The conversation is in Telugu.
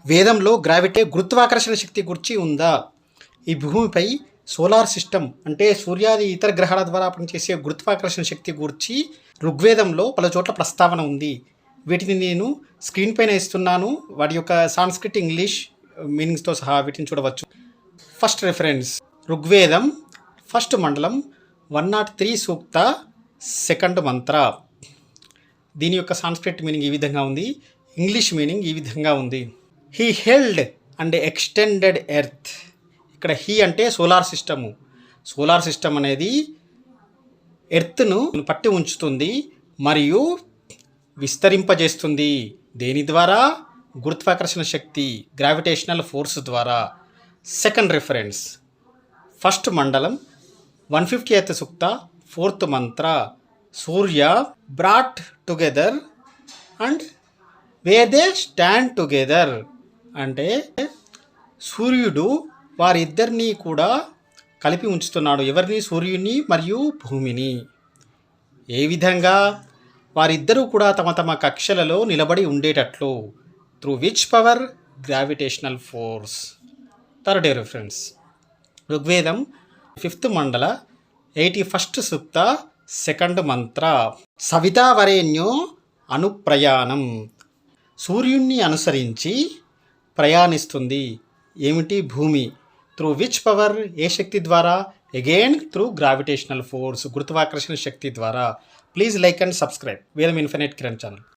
వేదంలో గ్రావిటీ గురుత్వాకర్షణ శక్తి గురించి ఉందా? ఈ భూమిపై సోలార్ సిస్టమ్ అంటే సూర్యాది ఇతర గ్రహాల ద్వారా పనిచేసే గురుత్వాకర్షణ శక్తి గురించి ఋగ్వేదంలో పలు చోట్ల ప్రస్తావన ఉంది. వీటిని నేను స్క్రీన్ పైన ఇస్తున్నాను. వాటి యొక్క సాంస్క్రిట్ ఇంగ్లీష్ మీనింగ్స్తో సహా వీటిని చూడవచ్చు. ఫస్ట్ రెఫరెన్స్ ఋగ్వేదం ఫస్ట్ మండలం 103 సూక్త సెకండ్ మంత్ర. దీని యొక్క సాంస్క్రిట్ మీనింగ్ ఈ విధంగా ఉంది, ఇంగ్లీష్ మీనింగ్ ఈ విధంగా ఉంది. He held and extended earth. ఇక్కడ హీ అంటే సోలార్ సిస్టము. సోలార్ సిస్టమ్ అనేది ఎర్త్ను పట్టి ఉంచుతుంది మరియు విస్తరింపజేస్తుంది. దేని ద్వారా? గురుత్వాకర్షణ శక్తి, గ్రావిటేషనల్ ఫోర్స్ ద్వారా. సెకండ్ రిఫరెన్స్ ఫస్ట్ మండలం 150th సూక్త 4th మంత్ర. Surya brought together and where they stand together. అంటే సూర్యుడు వారిద్దరినీ కూడా కలిపి ఉంచుతున్నాడు. ఎవరిని? సూర్యుని మరియు భూమిని. ఏ విధంగా? వారిద్దరూ కూడా తమ తమ కక్షలలో నిలబడి ఉండేటట్లు. Through which power? Gravitational force. Third reference Rigvedam 5th మండల 81st సూక్త 2nd మంత్ర. సవితావరేణ్యో అనుప్రయాణం. సూర్యుణ్ణి అనుసరించి ప్రయాణిస్తుంది. ఏమిటి? భూమి. Through which power? ఏ శక్తి ద్వారా? అగైన్ త్రూ గ్రావిటేషనల్ ఫోర్స్, గురుత్వాకర్షణ శక్తి ద్వారా. Please like and subscribe Vedam infinite Kiran channel.